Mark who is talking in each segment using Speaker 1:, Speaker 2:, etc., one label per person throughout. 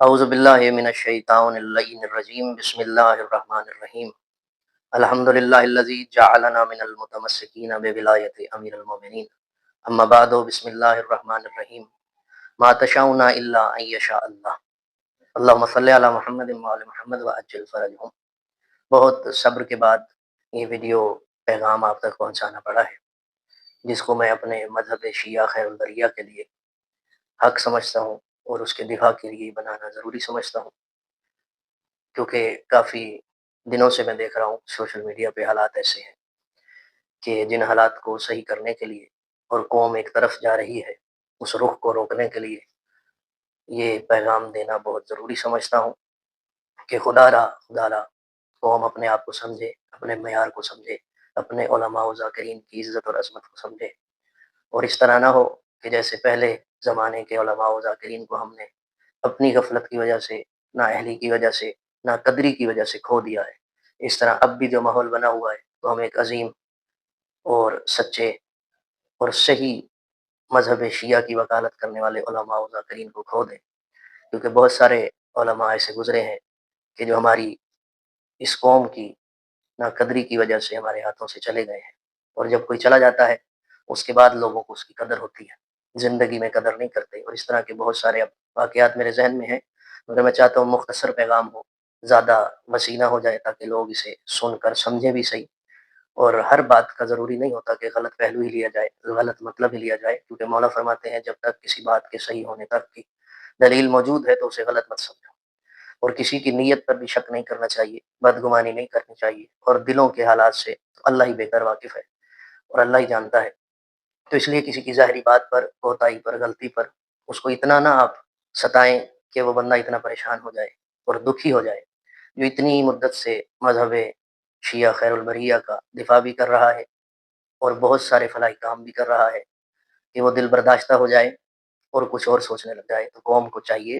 Speaker 1: اعوذ باللہ من الشیطان اللعین الرجیم بسم اللہ الرحمن الرحیم الحمد للہ الذی جعلنا من المتمسکین بولایت امیر المومنین اما بعد بسم اللہ الرحمن الرحیم ما تشاؤون الا ان یشاء اللہ اللہم صلی علی محمد وعلی محمد وعجل فرجہم۔ بہت صبر کے بعد یہ ویڈیو پیغام آپ تک پہنچانا پڑا ہے، جس کو میں اپنے مذہب شیعہ خیر البریہ کے لیے حق سمجھتا ہوں اور اس کے دفاع کے لیے بنانا ضروری سمجھتا ہوں، کیونکہ کافی دنوں سے میں دیکھ رہا ہوں سوشل میڈیا پہ حالات ایسے ہیں کہ جن حالات کو صحیح کرنے کے لیے اور قوم ایک طرف جا رہی ہے اس رخ کو روکنے کے لیے یہ پیغام دینا بہت ضروری سمجھتا ہوں کہ خدا را قوم اپنے آپ کو سمجھے، اپنے معیار کو سمجھے، اپنے علماء و ذاکرین کی عزت اور عظمت کو سمجھے، اور اس طرح نہ ہو کہ جیسے پہلے زمانے کے علماء و ذاکرین کو ہم نے اپنی غفلت کی وجہ سے، نہ اہلی کی وجہ سے، نہ قدری کی وجہ سے کھو دیا ہے۔ اس طرح اب بھی جو ماحول بنا ہوا ہے تو ہم ایک عظیم اور سچے اور صحیح مذہب شیعہ کی وکالت کرنے والے علماء و ذاکرین کو کھو دیں، کیونکہ بہت سارے علماء ایسے گزرے ہیں کہ جو ہماری اس قوم کی نہ قدری کی وجہ سے ہمارے ہاتھوں سے چلے گئے ہیں، اور جب کوئی چلا جاتا ہے اس کے بعد لوگوں کو اس کی قدر ہوتی ہے، زندگی میں قدر نہیں کرتے۔ اور اس طرح کے بہت سارے واقعات میرے ذہن میں ہیں، مگر میں چاہتا ہوں مختصر پیغام ہو، زیادہ وسیع نہ ہو جائے، تاکہ لوگ اسے سن کر سمجھیں بھی صحیح۔ اور ہر بات کا ضروری نہیں ہوتا کہ غلط پہلو ہی لیا جائے، غلط مطلب ہی لیا جائے، کیونکہ مولا فرماتے ہیں جب تک کسی بات کے صحیح ہونے تک کی دلیل موجود ہے تو اسے غلط مت سمجھو، اور کسی کی نیت پر بھی شک نہیں کرنا چاہیے، بدگمانی نہیں کرنی چاہیے، اور دلوں کے حالات سے اللہ ہی بہتر واقف ہے اور اللہ ہی جانتا ہے۔ تو اس لیے کسی کی ظاہری بات پر، کوتاہی پر، غلطی پر اس کو اتنا نہ آپ ستائیں کہ وہ بندہ اتنا پریشان ہو جائے اور دکھی ہو جائے، جو اتنی مدت سے مذہب شیعہ خیر البریہ کا دفاع بھی کر رہا ہے اور بہت سارے فلاحی کام بھی کر رہا ہے، کہ وہ دل برداشتہ ہو جائے اور کچھ اور سوچنے لگ جائے۔ تو قوم کو چاہیے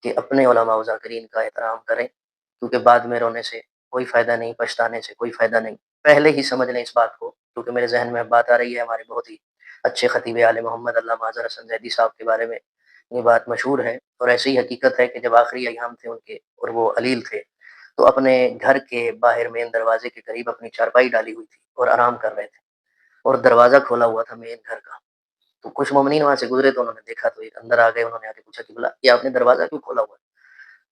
Speaker 1: کہ اپنے علماء و ذاکرین کا احترام کریں، کیونکہ بعد میں رونے سے کوئی فائدہ نہیں، پچھتانے سے کوئی فائدہ نہیں۔ پہلے ہی سمجھ لیں اس بات کو، کیونکہ میرے ذہن میں اب بات آ رہی ہے ہمارے بہت ہی اچھے خطیب آل محمد علامہ اظہر حسن زیدی صاحب کے بارے میں۔ یہ بات مشہور ہے اور ایسی حقیقت ہے کہ جب آخری ایام تھے ان کے اور وہ علیل تھے، تو اپنے گھر کے باہر مین دروازے کے قریب اپنی چارپائی ڈالی ہوئی تھی اور آرام کر رہے تھے، اور دروازہ کھولا ہوا تھا مین گھر کا۔ تو کچھ مومنین وہاں سے گزرے تو انہوں نے دیکھا، تو ایک اندر آ گئے، انہوں نے آ کے پوچھا کہ بلا یہ آپ نے دروازہ کیوں کھولا ہوا ہے؟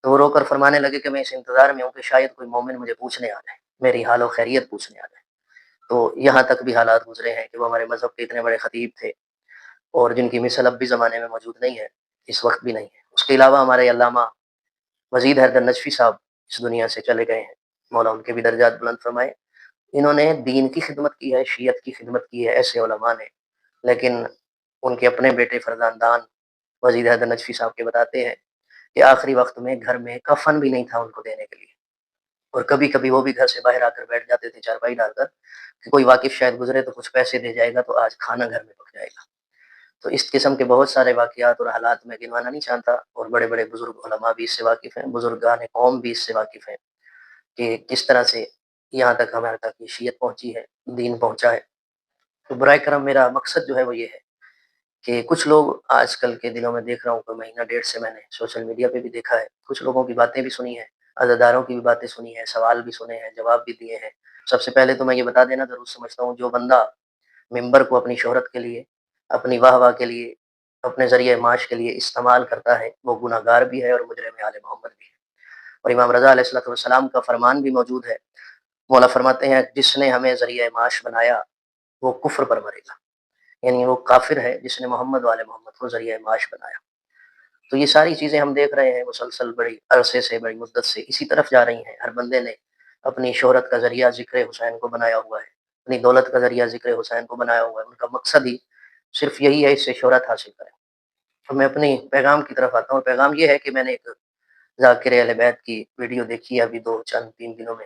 Speaker 1: تو وہ رو کر فرمانے لگے کہ میں اس انتظار میں ہوں کہ شاید کوئی مومن مجھے پوچھنے آ جائے، میری حال و خیریت پوچھنے آ جائے۔ تو یہاں تک بھی حالات گزرے ہیں کہ وہ ہمارے مذہب کے اتنے بڑے خطیب تھے، اور جن کی مثل اب بھی زمانے میں موجود نہیں ہے، اس وقت بھی نہیں ہے۔ اس کے علاوہ ہمارے علامہ وزید حیدر نجفی صاحب اس دنیا سے چلے گئے ہیں، مولا ان کے بھی درجات بلند فرمائے۔ انہوں نے دین کی خدمت کی ہے، شیعت کی خدمت کی ہے، ایسے علماء نے، لیکن ان کے اپنے بیٹے فرزاندان وزید حیدر نجفی صاحب کے بتاتے ہیں کہ آخری وقت میں گھر میں کفن بھی نہیں تھا ان کو دینے کے لیے، اور کبھی کبھی وہ بھی گھر سے باہر آ کر بیٹھ جاتے تھے چارپائی ڈال کر کہ کوئی واقف شاید گزرے تو کچھ پیسے دے جائے گا تو آج کھانا گھر میں پک جائے گا۔ تو اس قسم کے بہت سارے واقعات اور حالات میں گنوانا نہیں چاہتا، اور بڑے بڑے بزرگ علماء بھی اس سے واقف ہیں، بزرگان قوم بھی اس سے واقف ہیں کہ کس طرح سے یہاں تک ہمارے تک یہ شیعت پہنچی ہے، دین پہنچا ہے۔ تو برائے کرم میرا مقصد جو ہے وہ یہ ہے کہ کچھ لوگ آج کل کے دنوں میں دیکھ رہا ہوں کہ مہینہ ڈیڑھ سے میں نے سوشل میڈیا پہ بھی دیکھا ہے، کچھ لوگوں کی باتیں بھی سنی ہیں، عزاداروں کی بھی باتیں سنی ہیں، سوال بھی سنے ہیں، جواب بھی دیے ہیں۔ سب سے پہلے تو میں یہ بتا دینا ضرور سمجھتا ہوں، جو بندہ ممبر کو اپنی شہرت کے لیے، اپنی واہ واہ کے لیے، اپنے ذریعہ معاش کے لیے استعمال کرتا ہے، وہ گناہ گار بھی ہے اور مجرم آل محمد بھی ہے۔ اور امام رضا علیہ الصلوۃ والسلام کا فرمان بھی موجود ہے، مولا فرماتے ہیں جس نے ہمیں ذریعہ معاش بنایا وہ کفر پر مرے گا، یعنی وہ کافر ہے جس نے محمد والے محمد کو ذریعہ معاش بنایا۔ تو یہ ساری چیزیں ہم دیکھ رہے ہیں مسلسل بڑی عرصے سے، بڑی مدت سے اسی طرف جا رہی ہیں۔ ہر بندے نے اپنی شہرت کا ذریعہ ذکر حسین کو بنایا ہوا ہے، اپنی دولت کا ذریعہ ذکر حسین کو بنایا ہوا ہے، ان کا مقصد ہی صرف یہی ہے، اس سے شہرت حاصل کریں۔ اب میں اپنی پیغام کی طرف آتا ہوں۔ پیغام یہ ہے کہ میں نے ایک ذاکر اہل بیت کی ویڈیو دیکھی ہے ابھی دو چند تین دنوں میں،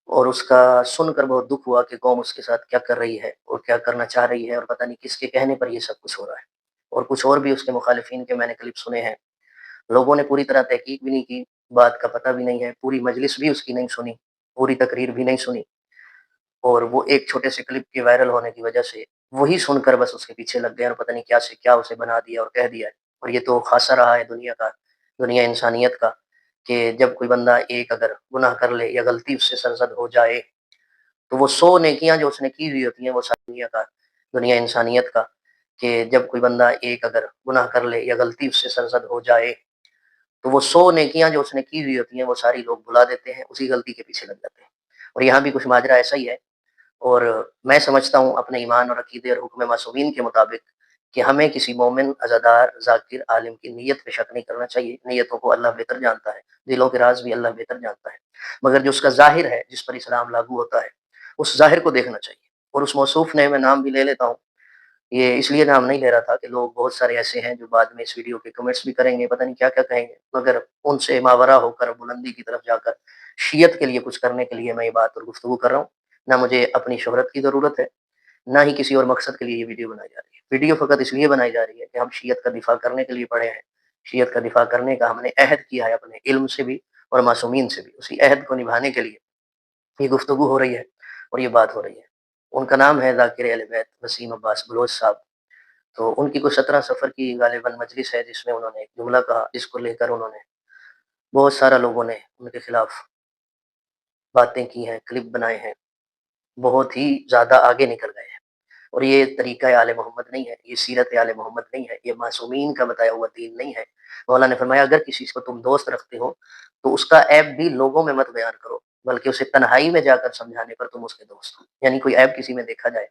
Speaker 1: اور اس کا سن کر بہت دکھ ہوا کہ قوم اس کے ساتھ کیا کر رہی ہے اور کیا کرنا چاہ رہی ہے، اور پتہ نہیں کس کے کہنے پر یہ سب کچھ ہو رہا ہے۔ اور کچھ اور بھی اس کے مخالفین کے میں نے کلپ سنے ہیں، لوگوں نے پوری طرح تحقیق بھی نہیں کی، بات کا پتہ بھی نہیں ہے، پوری مجلس بھی اس کی نہیں سنی، پوری تقریر بھی نہیں سنی، اور وہ ایک چھوٹے سے کلپ کے وائرل ہونے کی وجہ سے وہی سن کر بس اس کے پیچھے لگ گئے، اور پتہ نہیں کیا سے کیا اسے بنا دیا اور کہہ دیا ہے۔ اور یہ تو خاصہ رہا ہے دنیا کا دنیا انسانیت کا کہ جب کوئی بندہ ایک اگر گناہ کر لے یا غلطی اس سے سرزد ہو جائے تو وہ 100 نیکیاں جو اس نے کی ہوئی ہوتی ہیں وہ ساری دنیا انسانیت کا کہ جب کوئی بندہ ایک اگر گناہ کر لے یا غلطی اس سے سرزد ہو جائے تو وہ 100 نیکیاں جو اس نے کی ہوئی ہوتی ہیں وہ ساری لوگ بھلا دیتے ہیں، اسی غلطی کے پیچھے لگ جاتے ہیں۔ اور یہاں بھی کچھ ماجرا ایسا ہی ہے، اور میں سمجھتا ہوں اپنے ایمان اور عقیدے اور حکم معصومین کے مطابق کہ ہمیں کسی مومن عزادار ذاکر عالم کی نیت پہ شک نہیں کرنا چاہیے، نیتوں کو اللہ بہتر جانتا ہے، دلوں کے راز بھی اللہ بہتر جانتا ہے، مگر جو اس کا ظاہر ہے جس پر اسلام لاگو ہوتا ہے اس ظاہر کو دیکھنا چاہیے۔ اور اس موصوف نے میں نام بھی لے لیتا ہوں، یہ اس لیے نام نہیں لے رہا تھا کہ لوگ بہت سارے ایسے ہیں جو بعد میں اس ویڈیو کے کمنٹس بھی کریں گے، پتہ نہیں کیا کیا کہیں گے، مگر ان سے ماورا ہو کر بلندی کی طرف جا کر شیعت کے لیے کچھ کرنے کے لیے میں یہ بات اور گفتگو کر رہا ہوں۔ نہ مجھے اپنی شہرت کی ضرورت ہے، نہ ہی کسی اور مقصد کے لیے یہ ویڈیو بنائی جا رہی ہے۔ ویڈیو فقط اس لیے بنائی جا رہی ہے کہ ہم شیعت کا دفاع کرنے کے لیے پڑھے ہیں، شیعت کا دفاع کرنے کا ہم نے عہد کیا ہے اپنے علم سے بھی اور معصومین سے بھی، اسی عہد کو نبھانے کے لیے یہ گفتگو ہو رہی ہے اور یہ بات ہو رہی ہے۔ ان کا نام ہے ذاکر اہل بیت وسیم عباس بلوچ صاحب۔ تو ان کی کوئی 17 سفر کی غالباً مجلس ہے جس میں انہوں نے ایک جملہ کہا جس کو لے کر انہوں نے بہت سارا لوگوں نے ان کے خلاف باتیں کی ہیں، کلپ بنائے ہیں، بہت ہی زیادہ آگے نکل گئے ہیں۔ اور یہ طریقہ آل محمد نہیں ہے، یہ سیرت آل محمد نہیں ہے، یہ معصومین کا بتایا ہوا دین نہیں ہے۔ مولا نے فرمایا اگر کسی کو تم دوست رکھتے ہو تو اس کا عیب بھی لوگوں میں مت بیان کرو، بلکہ اسے تنہائی میں جا کر سمجھانے پر تم اس کے دوست ہو۔ یعنی کوئی عیب کسی میں دیکھا جائے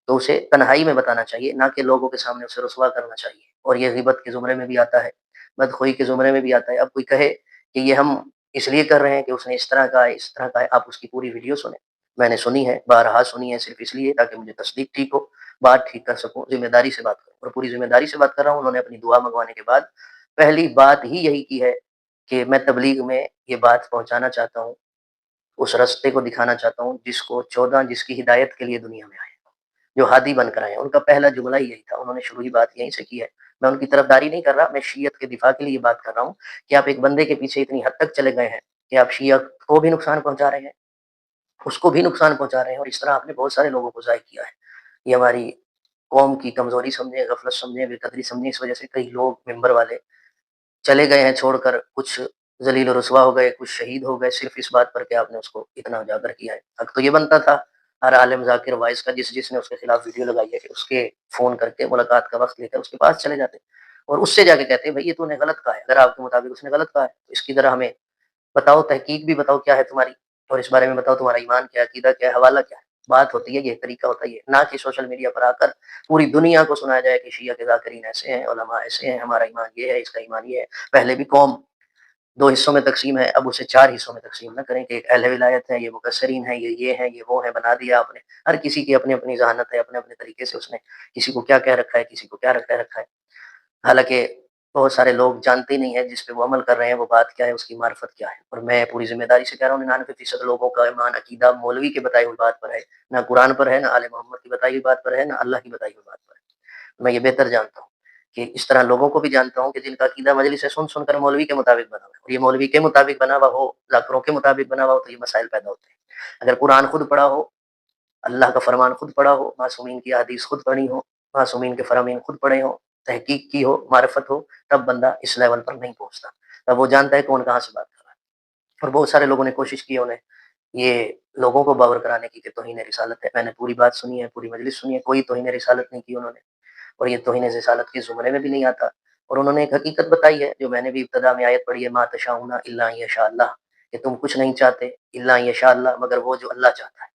Speaker 1: تو اسے تنہائی میں بتانا چاہیے، نہ کہ لوگوں کے سامنے اسے رسوا کرنا چاہیے۔ اور یہ غیبت کے زمرے میں بھی آتا ہے، بدخوئی کے زمرے میں بھی آتا ہے۔ اب کوئی کہے کہ یہ ہم اس لیے کر رہے ہیں کہ اس نے اس طرح کہا ہے، اس طرح کہا ہے، آپ اس کی پوری ویڈیو سنیں، میں نے سنی ہے، بارہا سنی ہے، صرف اس لیے تاکہ مجھے تصدیق ٹھیک ہو، بات ٹھیک کر سکوں، ذمہ داری سے بات کروں، اور پوری ذمہ داری سے بات کر رہا ہوں۔ انہوں نے اپنی دعا منگوانے کے بعد پہلی بات ہی یہی کی ہے کہ میں تبلیغ میں یہ بات پہنچانا چاہتا ہوں، اس رستے کو دکھانا چاہتا ہوں جس کی ہدایت کے لیے دنیا میں آئے، جو ہادی بن کر آئے ہیں۔ ان کا پہلا جملہ ہی یہی تھا، انہوں نے شروع ہی بات یہیں سے کی ہے۔ میں ان کی طرفداری نہیں کر رہا، میں شیعت کے دفاع کے لیے بات کر رہا ہوں کہ آپ ایک بندے کے پیچھے اتنی حد تک چلے گئے ہیں کہ آپ شیعہ کو بھی نقصان پہنچا رہے ہیں، اس کو بھی نقصان پہنچا رہے ہیں، اور اس طرح آپ نے بہت سارے لوگوں کو ضائع کیا ہے۔ یہ ہماری قوم کی کمزوری سمجھیں، غفلت سمجھیں، بے قدری سمجھیں، اس وجہ سے کئی لوگ ممبر والے چلے گئے ہیں چھوڑ کر، کچھ ذلیل و رسوا ہو گئے، کچھ شہید ہو گئے، صرف اس بات پر کہ آپ نے اس کو اتنا اجاگر کیا ہے۔ حق تو یہ بنتا تھا ہر عالم ذاکر وائس کا، جس نے اس کے خلاف ویڈیو لگائی ہے، کہ اس کے فون کر کے ملاقات کا وقت لے کر اس کے پاس چلے جاتے اور اس سے جا کے کہتے ہیں بھائی یہ تو نے غلط کہا ہے، اگر آپ کے مطابق اس نے غلط کہا ہے تو اس کی ذرا ہمیں بتاؤ، تحقیق بھی بتاؤ کیا ہے تمہاری، اور اس بارے میں بتاؤ تمہارا ایمان کیا ہے، عقیدہ کیا ہے، حوالہ کیا ہے۔ بات ہوتی ہے، یہ طریقہ ہوتا ہے، یہ نہ کہ سوشل میڈیا پر آ کر پوری دنیا کو سنایا جائے کہ شیعہ کے ذاکرین ایسے ہیں، علماء ایسے ہیں، ہمارا ایمان یہ ہے، اس کا ایمان یہ ہے۔ پہلے بھی قوم 2 حصوں میں تقسیم ہے، اب اسے 4 حصوں میں تقسیم نہ کریں کہ ایک اہل ولایت ہے، یہ مقصرین ہے، یہ ہیں، یہ وہ ہیں، بنا دیا آپ نے۔ ہر کسی کی اپنی اپنی ذہانت ہے، اپنے اپنے طریقے سے اس نے کسی کو کیا کہہ رکھا ہے، کسی کو کیا کہہ رکھا ہے۔ حالانکہ بہت سارے لوگ جانتے ہی نہیں ہیں جس پہ وہ عمل کر رہے ہیں وہ بات کیا ہے، اس کی معرفت کیا ہے۔ اور میں پوری ذمہ داری سے کہہ رہا ہوں 99% لوگوں کا ایمان عقیدہ مولوی کے بتائی ہوئی بات پر ہے، نہ قرآن پر ہے، نہ آل محمد کی بتائی ہوئی بات پر ہے، نہ اللہ کی بتائی ہوئی بات پر ہے۔ میں یہ بہتر جانتا ہوں کہ اس طرح لوگوں کو بھی جانتا ہوں کہ جن کا عقیدہ مجلس سے سن کر مولوی کے مطابق بنا ہوا ہے، اور یہ مولوی کے مطابق بنا ہوا ہو، ذاکروں کے مطابق بنا ہوا ہو، تو یہ مسائل پیدا ہوتے ہیں۔ اگر قرآن خود پڑھا ہو، اللہ کا فرمان خود پڑھا ہو، معصومین کی حدیث خود پڑھی ہو، معصومین کے فرامین خود پڑھے ہوں، تحقیق کی ہو، معرفت ہو، تب بندہ اس لیول پر نہیں پہنچتا، تب وہ جانتا ہے کون کہاں سے بات کر رہا ہے۔ اور بہت سارے لوگوں نے کوشش کی، انہیں یہ لوگوں کو باور کرانے کی کہ توہین رسالت ہے۔ میں نے پوری بات سنی ہے، پوری مجلس سنی ہے، کوئی توہین رسالت نہیں کی انہوں نے، اور یہ توہین رسالت کے زمرے میں بھی نہیں آتا۔ اور انہوں نے ایک حقیقت بتائی ہے جو میں نے بھی ابتدا میں آیت پڑھی ہے، ما تشاؤون الا ان یشاء اللہ، کہ تم کچھ نہیں چاہتے الا ان یشاء اللہ، مگر وہ جو اللہ چاہتا ہے۔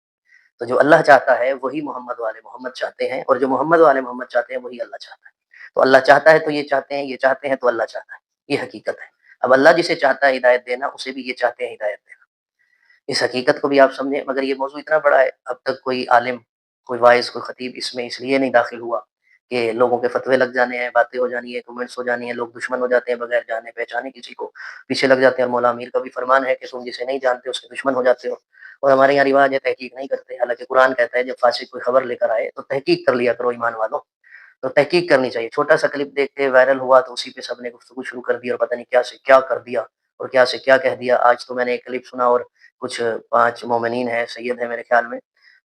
Speaker 1: تو جو اللہ چاہتا ہے وہی محمد والے محمد چاہتے ہیں، اور جو محمد والے محمد چاہتے ہیں وہی اللہ چاہتا ہے۔ تو اللہ چاہتا ہے تو یہ چاہتے ہیں، یہ چاہتے ہیں تو اللہ چاہتا ہے، یہ حقیقت ہے۔ اب اللہ جسے چاہتا ہے ہدایت دینا، اسے بھی یہ چاہتے ہیں ہدایت دینا۔ اس حقیقت کو بھی آپ سمجھیں، مگر یہ موضوع اتنا بڑا ہے، اب تک کوئی عالم، کوئی وائز، کوئی خطیب اس لیے نہیں داخل ہوا کہ لوگوں کے فتوے لگ جانے ہیں، باتیں ہو جانی ہیں، کمنٹس ہو جانی ہیں، لوگ دشمن ہو جاتے ہیں بغیر جانے پہچانے، کسی کو پیچھے لگ جاتے ہیں۔ اور مولا امیر کا بھی فرمان ہے کہ تم جسے نہیں جانتے اس کے دشمن ہو جاتے ہو۔ اور ہمارے یہاں رواج ہے تحقیق نہیں کرتے، حالانکہ قرآن کہتا ہے جب فاسق کوئی خبر لے کر آئے تو تحقیق کر لیا کرو ایمان والوں۔ تو تحقیق کرنی چاہیے۔ چھوٹا سا کلپ دیکھ کے وائرل ہوا تو اسی پہ سب نے گفتگو شروع کر دی، اور پتہ نہیں کیا سے کیا کر دیا اور کیا سے کیا کہہ دیا۔ آج تو میں نے ایک کلپ سنا، اور کچھ 5 مومنین ہیں، سید ہیں میرے خیال میں،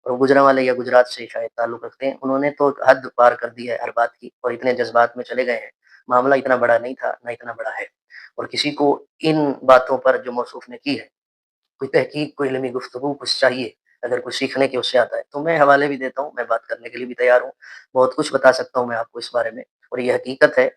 Speaker 1: اور گجرانوالے یا گجرات سے شاید تعلق رکھتے ہیں، انہوں نے تو حد پار کر دی ہے ہر بات کی، اور اتنے جذبات میں چلے گئے ہیں۔ معاملہ اتنا بڑا نہیں تھا، نہ اتنا بڑا ہے۔ اور کسی کو ان باتوں پر جو موصوف نے کی ہے کوئی تحقیق، کوئی علمی گفتگو کچھ چاہیے، اگر کچھ سیکھنے کی اس سے آتا ہے تو میں حوالے بھی دیتا ہوں، میں بات کرنے کے لیے بھی تیار ہوں، بہت کچھ بتا سکتا ہوں میں آپ کو اس بارے میں، اور یہ حقیقت ہے،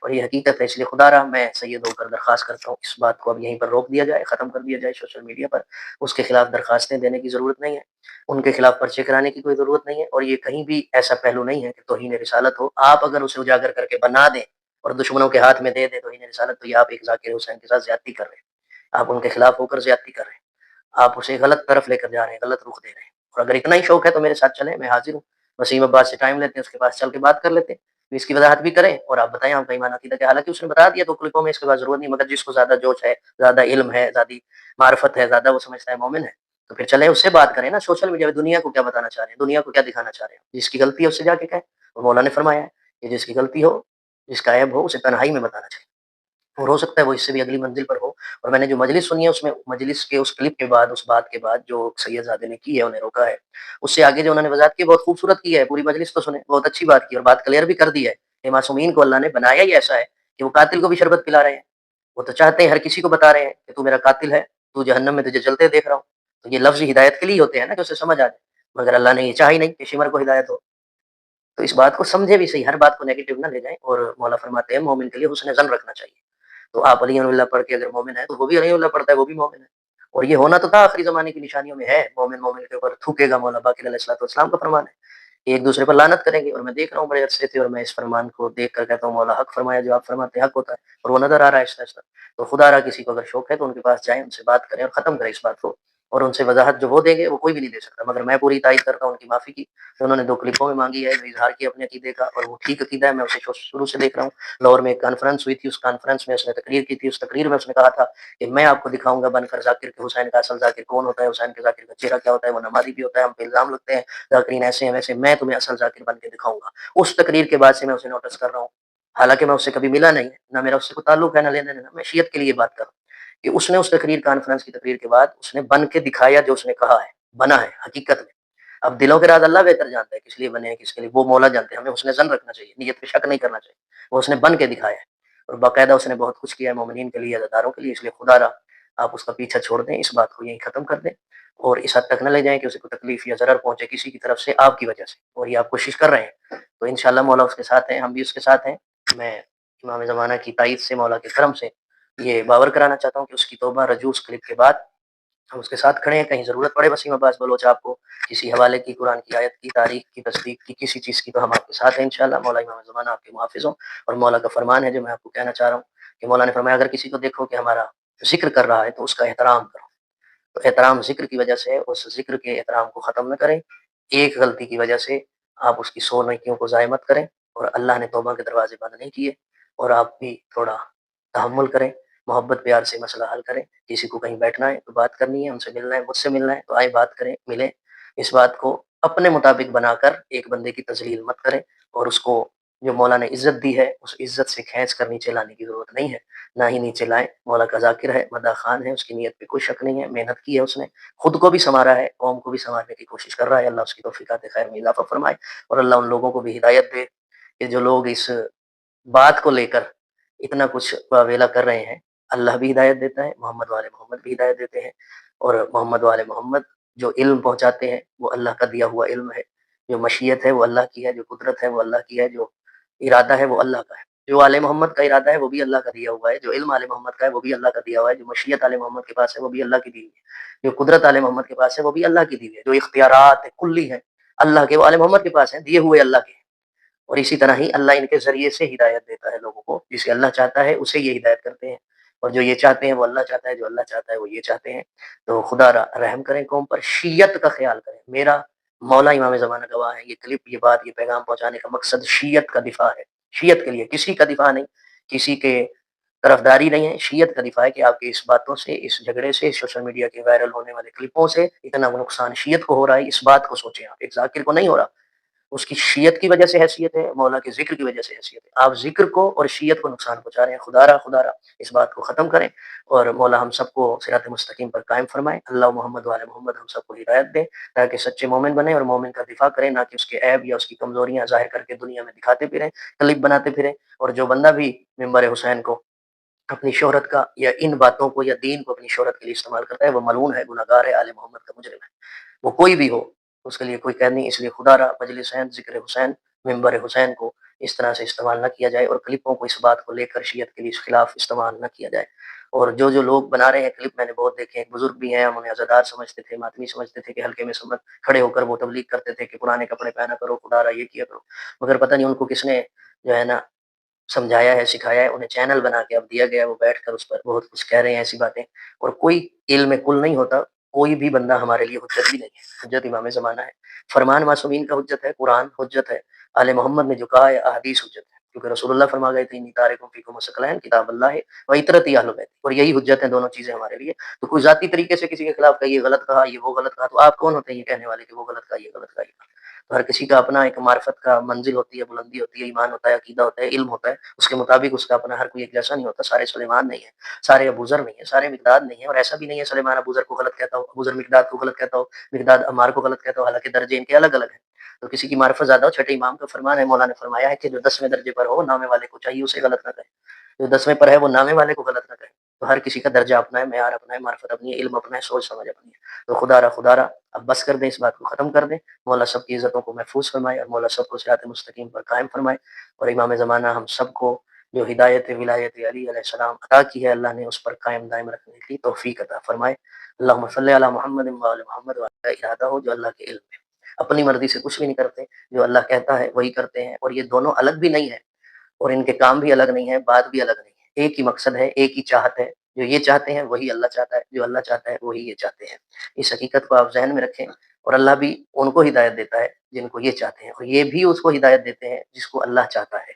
Speaker 1: اور یہ حقیقت ہے، اس لیے خدا رحم میں سید ہو کر درخواست کرتا ہوں اس بات کو اب یہیں پر روک دیا جائے، ختم کر دیا جائے سوشل میڈیا پر، اس کے خلاف درخواستیں دینے کی ضرورت نہیں ہے، ان کے خلاف پرچے کرانے کی کوئی ضرورت نہیں ہے، اور یہ کہیں بھی ایسا پہلو نہیں ہے کہ توہین رسالت ہو، آپ اگر اسے اجاگر کر کے بنا دیں اور دشمنوں کے ہاتھ میں دے دیں توہین رسالت، تو یہ آپ ایک ذاکر حسین کے ساتھ زیادتی کر رہے ہیں، آپ ان کے خلاف ہو کر زیادتی کر رہے ہیں، آپ اسے غلط طرف لے کر جا رہے ہیں، غلط رخ دے رہے ہیں، اور اگر اتنا ہی شوق ہے تو میرے ساتھ چلیں، میں حاضر ہوں، وسیم عباس سے ٹائم لیتے ہیں، اس کے پاس چل کے بات کر لیتے ہیں، اس کی وضاحت بھی کریں اور آپ بتائیں آپ کا ایمان عقیدہ کیا، حالانکہ اس نے بتا دیا تو کلپوں میں اس کے بعد ضرورت نہیں، مگر جس کو زیادہ جوش ہے، زیادہ علم ہے، زیادہ معرفت ہے، زیادہ وہ سمجھتا ہے مومن ہے، تو پھر چلیں اس سے بات کریں نا، سوشل میڈیا پہ دنیا کو کیا بتانا چاہ رہے ہیں، دنیا کو کیا دکھانا چاہ رہے ہیں، جس کی غلطی ہے اس سے جا کے کہیں، اور مولا نے فرمایا ہے کہ جس کی غلطی ہو، جس کا عیب ہو، اسے تنہائی میں بتانا چاہیے، اور ہو سکتا ہے وہ اس سے بھی اگلی منزل پر ہو، اور میں نے جو مجلس سنی ہے اس میں مجلس کے اس کلپ کے بعد، اس بات کے بعد جو سید زادے نے کی ہے، انہیں روکا ہے، اس سے آگے جو انہوں نے وضاحت کی بہت خوبصورت کی ہے، پوری مجلس تو سنیں، بہت اچھی بات کی اور بات کلیئر بھی کر دی ہے کہ معصومین کو اللہ نے بنایا ہی ایسا ہے کہ وہ قاتل کو بھی شربت پلا رہے ہیں، وہ تو چاہتے ہیں ہر کسی کو بتا رہے ہیں کہ تو میرا قاتل ہے، تو جہنم میں تجھے جلتے دیکھ رہا ہوں، تو یہ لفظ ہدایت کے لیے ہوتے ہیں نا کہ اسے سمجھ آ جائے، مگر اللہ نے یہ چاہا ہی نہیں کہ شمر کو ہدایت ہو، تو اس بات کو سمجھے بھی صحیح، ہر بات کو نیگیٹو نہ لے جائیں، اور مولا فرماتے ہیں مومن کے لیے حسن ظن رکھنا چاہیے، تو آپ علی اللہ پڑھ کے اگر مومن ہے تو وہ بھی علی اللہ پڑھتا ہے، وہ بھی مومن ہے، اور یہ ہونا تو تھا، آخری زمانے کی نشانیوں میں ہے، مومن مومن کے اوپر تھوکے گا، مولا باقر علیہ الصلوۃ والسلام کا فرمان ہے کہ ایک دوسرے پر لعنت کریں گے، اور میں دیکھ رہا ہوں بڑے عرصے سے، اور میں اس فرمان کو دیکھ کر کہتا ہوں مولا حق فرمایا، جو آپ فرماتے ہیں حق ہوتا ہے، اور وہ نظر آ رہا ہے آہستہ آہستہ، تو خدا را کسی کو اگر شوق ہے تو ان کے پاس جائیں، ان سے بات کریں اور ختم کریں اس بات کو، اور ان سے وضاحت جو وہ دیں گے وہ کوئی بھی نہیں دے سکتا، مگر میں پوری تائید کرتا ہوں ان کی معافی کی، تو انہوں نے 2 کلپوں میں مانگی ہے، جو اظہار کی اپنے عقیدے کا، اور وہ ٹھیک عقیدہ ہے، میں اسے شروع سے دیکھ رہا ہوں، لاہور میں ایک کانفرنس ہوئی تھی، اس کانفرنس میں اس نے تقریر کی تھی، اس تقریر میں اس نے کہا تھا کہ میں آپ کو دکھاؤں گا بن کر ذاکر کے حسین کا اصل ذاکر کون ہوتا ہے، حسین کے ذاکر کا چہرہ کیا ہوتا ہے، وہ نمازی بھی ہوتا ہے، ہم پہ الزام لگتے ہیں ذاکرین ایسے ہیں ویسے، میں تمہیں اصل ذاکر بن کے دکھاؤں گا، اس تقریر کے بعد سے میں اسے نوٹس کر رہا ہوں، حالانکہ میں اس سے کبھی ملا نہیں ہے، نہ میرا اس سے کوئی تعلق ہے، نہ لینا دینا، میں شیعت کے لیے بات کر رہا ہوں کہ اس نے اس تقریر کانفرنس کی تقریر کے بعد اس نے بن کے دکھایا جو اس نے کہا ہے، بنا ہے حقیقت میں، اب دلوں کے راز اللہ بہتر جانتا ہے کس لیے بنے ہیں کس کے لیے، وہ مولا جانتے ہیں، ہمیں اس نے ظن رکھنا چاہیے، نیت پہ شک نہیں کرنا چاہیے، وہ اس نے بن کے دکھایا ہے، اور باقاعدہ اس نے بہت کچھ کیا ہے مومنین کے لیے، عزاداروں کے لیے، اس لیے خدا را آپ اس کا پیچھا چھوڑ دیں، اس بات کو یہیں ختم کر دیں، اور اس حد تک نہ لے جائیں کہ اسے کوئی تکلیف یا ضرر پہنچے کسی کی طرف سے آپ کی وجہ سے، اور یہ آپ کوشش کر رہے ہیں تو انشاءاللہ مولا اس کے ساتھ ہیں، ہم بھی اس کے ساتھ ہیں، میں امام زمانہ کی تائید سے، مولا کے کرم سے یہ باور کرانا چاہتا ہوں کہ اس کی توبہ رجوع اس کلپ کے بعد ہم اس کے ساتھ کھڑے ہیں، کہیں ضرورت پڑے وسیم عباس بلوچ آپ کو کسی حوالے کی، قرآن کی آیت کی، تاریخ کی، تصدیق کی، کسی چیز کی، تو ہم آپ کے ساتھ ہیں انشاءاللہ، مولا امام زمانہ آپ کے محافظ ہوں، اور مولا کا فرمان ہے جو میں آپ کو کہنا چاہ رہا ہوں کہ مولا نے فرمایا اگر کسی کو دیکھو کہ ہمارا ذکر کر رہا ہے تو اس کا احترام کرو، تو احترام ذکر کی وجہ سے اس ذکر کے احترام کو ختم نہ کریں، ایک غلطی کی وجہ سے آپ اس کی 100 نیکیوں کو ضائع مت کریں، اور اللہ نے توبہ کے دروازے بند نہیں کیے، اور آپ بھی تھوڑا تحمل کریں، محبت پیار سے مسئلہ حل کریں، کسی کو کہیں بیٹھنا ہے تو بات کرنی ہے، ان سے ملنا ہے، مجھ سے ملنا ہے تو آئیں بات کریں، ملیں، اس بات کو اپنے مطابق بنا کر ایک بندے کی تذلیل مت کریں، اور اس کو جو مولا نے عزت دی ہے اس عزت سے کھینچ کر نیچے لانے کی ضرورت نہیں ہے، نہ ہی نیچے لائیں، مولا کا ذاکر ہے، مداح خان ہے، اس کی نیت پہ کوئی شک نہیں ہے، محنت کی ہے اس نے، خود کو بھی سنوارا ہے، قوم کو بھی سنوارنے کی کوشش کر رہا ہے، اللہ اس کی توفیقات خیر میں اضافہ فرمائے، اور اللہ ان لوگوں کو بھی ہدایت دے کہ جو لوگ اس بات کو لے کر اتنا کچھ واویلا کر رہے ہیں، اللہ بھی ہدایت دیتا ہے، محمد والے محمد بھی ہدایت دیتے ہیں، اور محمد والے محمد جو علم پہنچاتے ہیں وہ اللہ کا دیا ہوا علم ہے، جو مشیت ہے وہ اللہ کی ہے، جو قدرت ہے وہ اللہ کی ہے، جو ارادہ ہے وہ اللہ کا ہے، جو آل محمد کا ارادہ ہے وہ بھی اللہ کا دیا ہوا ہے، جو علم آل محمد کا ہے وہ بھی اللہ کا دیا ہوا ہے، جو مشیت آل محمد کے پاس ہے وہ بھی اللہ کی دی ہوئی ہے، جو قدرت آل محمد کے پاس ہے وہ بھی اللہ کی دی ہوئی ہے، جو اختیارات کلی ہیں اللہ کے، وہ آل محمد کے پاس ہیں، دیے ہوئے اللہ کے ہیں، اور اسی طرح ہی اللہ ان کے ذریعے سے ہدایت دیتا ہے لوگوں کو، جسے اللہ چاہتا ہے اسے یہ ہدایت کرتے ہیں، اور جو یہ چاہتے ہیں وہ اللہ چاہتا ہے، جو اللہ چاہتا ہے وہ یہ چاہتے ہیں، تو خدا رحم کریں قوم پر، شیعت کا خیال کریں، میرا مولا امام زمانہ گواہ ہے، یہ کلپ، یہ بات، یہ پیغام پہنچانے کا مقصد شیعت کا دفاع ہے، شیعت کے لیے، کسی کا دفاع نہیں، کسی کے طرفداری نہیں ہے، شیعت کا دفاع ہے کہ آپ کی اس باتوں سے، اس جھگڑے سے، اس سوشل میڈیا کے وائرل ہونے والے کلپوں سے اتنا نقصان شیعت کو ہو رہا ہے، اس بات کو سوچیں آپ، ایک ذاکر کو نہیں ہو رہا، اس کی شیعت کی وجہ سے حیثیت ہے، مولا کے ذکر کی وجہ سے حیثیت ہے، آپ ذکر کو اور شیعت کو نقصان پہنچا رہے ہیں، خدا را اس بات کو ختم کریں، اور مولا ہم سب کو صراط مستقیم پر قائم فرمائے، اللہ محمد والے محمد ہم سب کو ہدایت دے تاکہ سچے مومن بنے اور مومن کا دفاع کریں، نہ کہ اس کے عیب یا اس کی کمزوریاں ظاہر کر کے دنیا میں دکھاتے پھریں، کلپ بناتے پھریں، اور جو بندہ بھی ممبر حسین کو اپنی شہرت کا یا ان باتوں کو یا دین کو اپنی شہرت کے لیے استعمال کرتا ہے، وہ ملعون ہے، گناہ گار ہے، آل محمد کا مجرم ہے، وہ کوئی بھی ہو، اس کے لیے کوئی قید نہیں۔ اس لیے خدا را مجلس حسین، ذکر حسین، ممبر حسین کو اس طرح سے استعمال نہ کیا جائے، اور کلپوں کو اس بات کو لے کر شیعت کے لیے اس خلاف استعمال نہ کیا جائے۔ اور جو لوگ بنا رہے ہیں کلپ، میں نے بہت دیکھے، ایک بزرگ بھی ہیں، ہم انہیں عزادار سمجھتے تھے، ماتمی سمجھتے تھے، کہ ہلکے میں سمجھ کھڑے ہو کر وہ تبلیغ کرتے تھے کہ پرانے کپڑے پہنا کرو، خدا را یہ کیا کرو، مگر پتہ نہیں ان کو کس نے جو ہے نا سمجھایا ہے، سکھایا ہے، انہیں چینل بنا کے اب دیا گیا ہے، وہ بیٹھ کر اس پر بہت کچھ کہہ رہے ہیں ایسی باتیں، اور کوئی علم کل نہیں ہوتا، کوئی بھی بندہ ہمارے لیے حجت بھی نہیں ہے، حجت امام زمانہ ہے، فرمان معصومین کا حجت ہے، قرآن حجت ہے، آل محمد نے جو کہا ہے احادیث حجت ہے، کیونکہ رسول اللہ فرما گئے تھے انی تارکم فیکم ثقلین کتاب اللہ ہے و عترتی اہل بیت، اور یہی حجت ہے دونوں چیزیں ہمارے لیے۔ تو کوئی ذاتی طریقے سے کسی کے خلاف کہا یہ غلط کہا، یہ وہ غلط کہا، تو آپ کون ہوتے ہیں یہ کہنے والے کہ وہ غلط کہا، یہ غلط کہا، یہ غلط کہا؟ تو ہر کسی کا اپنا ایک معرفت کا منزل ہوتی ہے، بلندی ہوتی ہے، ایمان ہوتا ہے، عقیدہ ہوتا ہے، علم ہوتا ہے، اس کے مطابق اس کا اپنا، ہر کوئی ایک جیسا نہیں ہوتا، سارے سلیمان نہیں ہیں، سارے ابوذر نہیں ہیں، سارے مقداد نہیں ہیں، اور ایسا بھی نہیں ہے سلیمان ابوذر کو غلط کہتا ہو، ابوذر مقداد کو غلط کہتا ہو، مقداد عمار کو غلط کہتا ہو، حالانکہ درجے ان کے الگ الگ ہیں۔ تو کسی کی معرفت زیادہ ہو، چھٹے امام کا فرمان ہے، مولا نے فرمایا ہے کہ جو 10ویں درجے پر ہو، نامے والے کو چاہیے اسے غلط نہ کہے، جو 10ویں پر ہے وہ نامے والے کو غلط نہ کہے۔ تو ہر کسی کا درجہ اپنا ہے، معیار اپنا ہے، معرفت اپنی ہے، علم اپنا ہے، سوچ سمجھ اپنی ہے۔ تو خدا را اب بس کر دیں، اس بات کو ختم کر دیں، مولا سب کی عزتوں کو محفوظ فرمائے، اور مولا سب کو صراط مستقیم پر قائم فرمائے، اور امام زمانہ ہم سب کو جو ہدایت ولایت علی علیہ السلام عطا کی ہے، اللہ نے اس پر قائم دائم رکھنے کی توفیق عطا فرمائے۔ اللہم صلی علی محمد و علی محمد، وعلی ارادہ ہو جو اللہ کے علم ہے، اپنی مرضی سے کچھ بھی نہیں کرتے، جو اللہ کہتا ہے وہی کرتے ہیں، اور یہ دونوں الگ بھی نہیں ہے، اور ان کے کام بھی الگ نہیں ہے، بات بھی الگ نہیں ہے، ایک ہی مقصد ہے، ایک ہی چاہت ہے، جو یہ چاہتے ہیں وہی اللہ چاہتا ہے، جو اللہ چاہتا ہے وہی یہ چاہتے ہیں۔ اس حقیقت کو آپ ذہن میں رکھیں، اور اللہ بھی ان کو ہدایت دیتا ہے جن کو یہ چاہتے ہیں، اور یہ بھی اس کو ہدایت دیتے ہیں جس کو اللہ چاہتا ہے،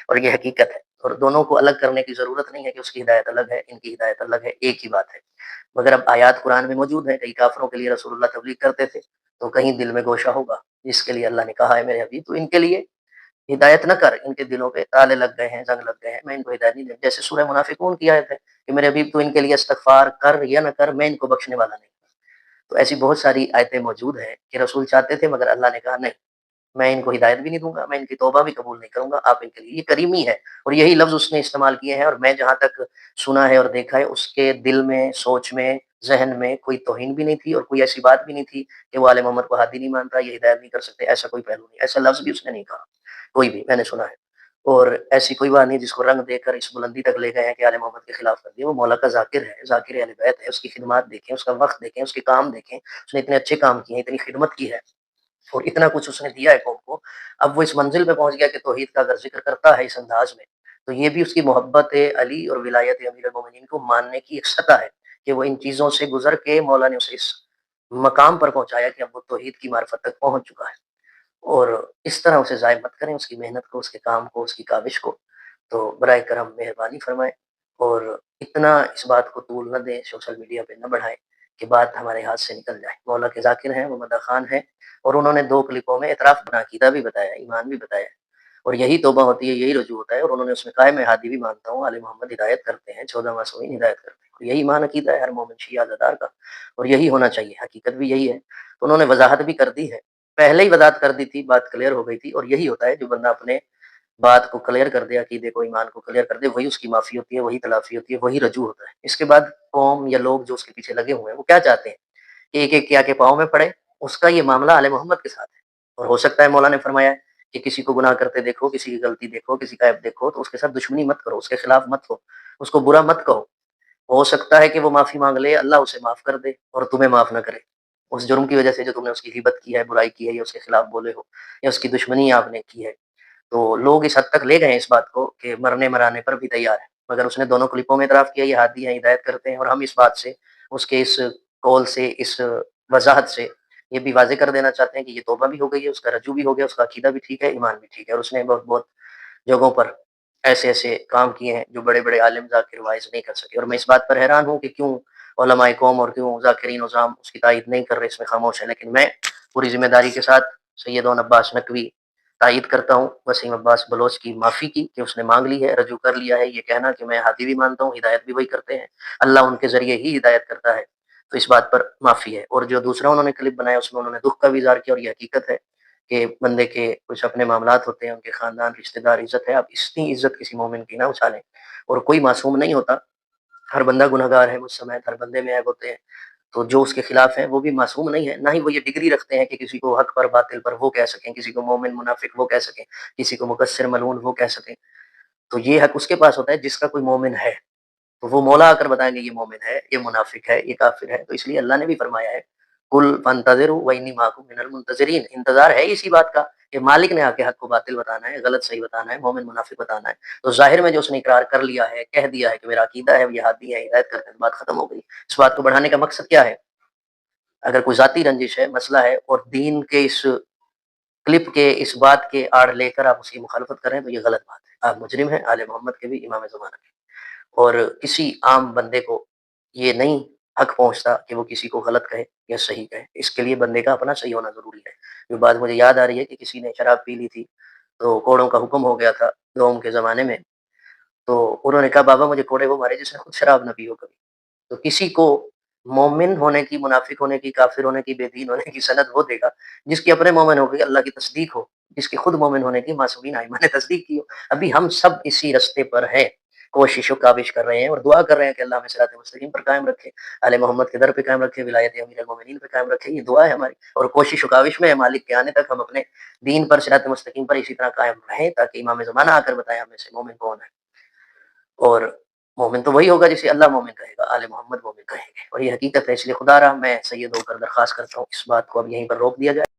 Speaker 1: اور یہ حقیقت ہے، اور دونوں کو الگ کرنے کی ضرورت نہیں ہے کہ اس کی ہدایت الگ ہے، ان کی ہدایت الگ ہے، ایک ہی بات ہے۔ مگر اب آیات قرآن میں موجود ہیں، کئی کافروں کے لیے رسول اللہ تبلیغ کرتے تھے، تو کہیں دل میں گوشہ ہوگا، جس کے لیے اللہ نے کہا ہے میرے حبیب تو ان کے لیے ہدایت نہ کر، ان کے دلوں پہ تالے لگ گئے ہیں، زنگ لگ گئے ہیں، میں ان کو ہدایت نہیں دے، جیسے سورہ منافقون کی آیت ہے کہ میرے حبیب تو ان کے لیے استغفار کر یا نہ کر، میں ان کو بخشنے والا نہیں۔ تو ایسی بہت ساری آیتیں موجود ہیں کہ رسول چاہتے تھے، مگر اللہ نے کہا نہیں، میں ان کو ہدایت بھی نہیں دوں گا، میں ان کی توبہ بھی قبول نہیں کروں گا، آپ ان کے لیے، یہ کریمی ہے، اور یہی لفظ اس نے استعمال کیے ہیں، اور میں جہاں تک سنا ہے اور دیکھا ہے، اس کے دل میں، سوچ میں، ذہن میں کوئی توہین بھی نہیں تھی، اور کوئی ایسی بات بھی نہیں تھی کہ وہ آل محمد کو ہادی نہیں مانتا، یہ ہدایت نہیں کر سکتے، ایسا کوئی پہلو نہیں، ایسا لفظ بھی اس نے نہیں کہا، کوئی بھی میں نے سنا ہے۔ اور ایسی کوئی بات نہیں جس کو رنگ دے کر اس بلندی تک لے گئے ہیں کہ آل محمد کے خلاف کر دیا، وہ مولا کا ذاکر ہے، ذاکر اہل بیت ہے، اس کی خدمات دیکھیں، اس کا وقت دیکھیں، اس کے کام دیکھیں، اس نے اتنے اچھے کام کیے ہیں، اتنی خدمت کی ہے، اور اتنا کچھ اس نے دیا ہے قوم کو۔ اب وہ اس منزل پہ پہنچ گیا کہ توحید کا اگر ذکر کرتا ہے اس انداز میں، تو یہ بھی اس کی محبت علی اور ولایت امیر المومنین کو ماننے کی ایک سطح ہے کہ وہ ان چیزوں سے گزر کے مولا نے اسے اس مقام پر پہنچایا کہ اب وہ توحید کی معرفت تک پہنچ چکا ہے۔ اور اس طرح اسے ضائع مت کریں، اس کی محنت کو، اس کے کام کو، اس کی کاوش کو۔ تو برائے کرم مہربانی فرمائیں، اور اتنا اس بات کو طول نہ دیں، سوشل میڈیا پہ نہ بڑھائیں کہ بات ہمارے ہاتھ سے نکل جائے۔ مولا کے ذاکر ہیں، وہ مدح خان ہیں، اور انہوں نے 2 کلپوں میں اعتراف اپنا عقیدہ بھی بتایا، ایمان بھی بتایا، اور یہی توبہ ہوتی ہے، یہی رجوع ہوتا ہے، اور انہوں نے اس میں کہا ہے میں ہادی بھی مانتا ہوں، آل محمد ہدایت کرتے ہیں، 14 معصومین ہدایت کرتے ہیں، اور یہی ایمان عقیدہ ہے ہر مومن شیعہ عزادار کا، اور یہی ہونا چاہیے، حقیقت بھی یہی ہے۔ تو انہوں نے وضاحت بھی کر دی ہے، پہلے ہی وضاحت کر دی تھی، بات کلیئر ہو گئی تھی، اور یہی ہوتا ہے جو بندہ اپنے بات کو کلیئر کر دے، عقیدے کو، ایمان کو کلیئر کر دے، وہی اس کی معافی ہوتی ہے، وہی تلافی ہوتی ہے، وہی رجوع ہوتا ہے۔ اس کے بعد قوم یا لوگ جو اس کے پیچھے لگے ہوئے ہیں وہ کیا چاہتے ہیں کہ ایک ایک کیا کے پاؤں میں پڑے، اس کا یہ معاملہ آل محمد کے ساتھ ہے، اور ہو سکتا ہے مولا نے فرمایا ہے کہ کسی کو گناہ کرتے دیکھو، کسی کی غلطی دیکھو، کسی کا عیب دیکھو، تو اس کے ساتھ دشمنی مت کرو، اس کے خلاف مت ہو، اس کو برا مت کہو، ہو سکتا ہے کہ وہ معافی مانگ لے، اللہ اسے معاف کر دے اور تمہیں معاف نہ کرے، اس جرم کی وجہ سے جو تم نے اس کی غیبت کی ہے، برائی کی ہے، یا اس کے خلاف بولے ہو، یا اس کی دشمنی آپ نے کی ہے۔ تو لوگ اس حد تک لے گئے ہیں اس بات کو کہ مرنے مرانے پر بھی تیار ہے، مگر اس نے دونوں کلپوں میں اعتراف کیا، یہ ہادی ہیں، ہدایت کرتے ہیں، اور ہم اس بات سے، اس کے اس قول سے، اس وضاحت سے یہ بھی واضح کر دینا چاہتے ہیں کہ یہ توبہ بھی ہو گئی ہے، اس کا رجوع بھی ہو گیا، اس کا عقیدہ بھی ٹھیک ہے، ایمان بھی ٹھیک ہے، اور اس نے بہت بہت جگہوں پر ایسے ایسے کام کیے ہیں جو بڑے بڑے عالم ذاکر وائز نہیں کر سکے۔ اور میں اس بات پر حیران ہوں کہ کیوں علماء قوم اور کیوں ذاکرین نظام اس کی تائید نہیں کر رہے، اس میں خاموش ہے، لیکن میں پوری ذمہ داری کے ساتھ سیدون عباس نقوی تائید کرتا ہوں وسیم عباس بلوچ کی معافی کی کہ اس نے مانگ لی ہے، رجوع کر لیا ہے، یہ کہنا کہ میں ہادی بھی مانتا ہوں، ہدایت بھی وہی کرتے ہیں، اللہ ان کے ذریعے ہی ہدایت کرتا ہے، تو اس بات پر معافی ہے۔ اور جو دوسرا انہوں نے کلپ بنایا اس میں انہوں نے دکھ کا بھی اظہار کیا، اور یہ حقیقت ہے کہ بندے کے کچھ اپنے معاملات ہوتے ہیں، ان کے خاندان، رشتہ دار، عزت ہے، آپ اتنی عزت کسی مومن کی نہ اچھالیں، اور کوئی معصوم نہیں ہوتا، ہر بندہ گنہگار ہے، مجھ سمیت ہر بندے میں عیب ہوتے ہیں، تو جو اس کے خلاف ہیں وہ بھی معصوم نہیں ہے، نہ ہی وہ یہ ڈگری رکھتے ہیں کہ کسی کو حق پر باطل پر وہ کہہ سکیں، کسی کو مومن منافق وہ کہہ سکیں، کسی کو مقصر ملعون وہ کہہ سکیں۔ تو یہ حق اس کے پاس ہوتا ہے جس کا کوئی مومن ہے، تو وہ مولا آ کر بتائیں گے یہ مومن ہے، یہ منافق ہے، یہ کافر ہے۔ تو اس لیے اللہ نے بھی فرمایا ہے کل فانتظروا وانی معکم من المنتظرین، انتظار ہے اسی بات کا کہ مالک نے آ کے حق کو باطل بتانا ہے، غلط صحیح بتانا ہے، مومن منافق بتانا ہے۔ تو ظاہر میں جو اس نے اقرار کر لیا ہے، کہہ دیا ہے کہ میرا عقیدہ ہے، یہ ہادی ہے، ہدایت کرتے ہیں، بات ختم ہو گئی۔ اس بات کو بڑھانے کا مقصد کیا ہے؟ اگر کوئی ذاتی رنجش ہے، مسئلہ ہے، اور دین کے اس کلپ کے اس بات کے آڑ لے کر آپ اس کی مخالفت کریں تو یہ غلط بات ہے۔ آپ مجرم ہیں، آل محمد کے بھی، امام زمانہ کے، اور کسی عام بندے کو یہ نہیں حق پہنچتا کہ وہ کسی کو غلط کہے یا صحیح کہے، اس کے لیے بندے کا اپنا صحیح ہونا ضروری ہے۔ یہ بات مجھے یاد آ رہی ہے کہ کسی نے شراب پی لی تھی تو کوڑوں کا حکم ہو گیا تھا دوم کے زمانے میں، تو انہوں نے کہا بابا مجھے کوڑے وہ مارے جس نے خود شراب نہ پی ہو کبھی۔ تو کسی کو مومن ہونے کی، منافق ہونے کی، کافر ہونے کی، بے دین ہونے کی سند وہ دے گا جس کی اپنے مومن ہو گئی اللہ کی تصدیق ہو، جس کی خود مومن ہونے کی معصومین ائمہ نے تصدیق کی ہو۔ ابھی ہم سب اسی رستے پر ہیں، کوشش و کاوش کر رہے ہیں اور دعا کر رہے ہیں کہ اللہ ہمیں صراط مستقیم پر قائم رکھے، آل محمد کے در پہ قائم رکھے، ولایت امیر المومنین پہ قائم رکھے۔ یہ دعا ہے ہماری، اور کوشش و کاوش میں ہے مالک کے آنے تک ہم اپنے دین پر، صراط مستقیم پر اسی طرح قائم رہیں تاکہ امام زمانہ آ کر بتائیں ہمیں سے مومن کون ہے۔ اور مومن تو وہی ہوگا جسے اللہ مومن کہے گا، آل محمد مومن کہیں گے، اور یہ حقیقت ہے۔ اس لیے خدا رحم میں سید ہو کر درخواست کرتا ہوں اس بات کو اب یہیں پر روک دیا جائے۔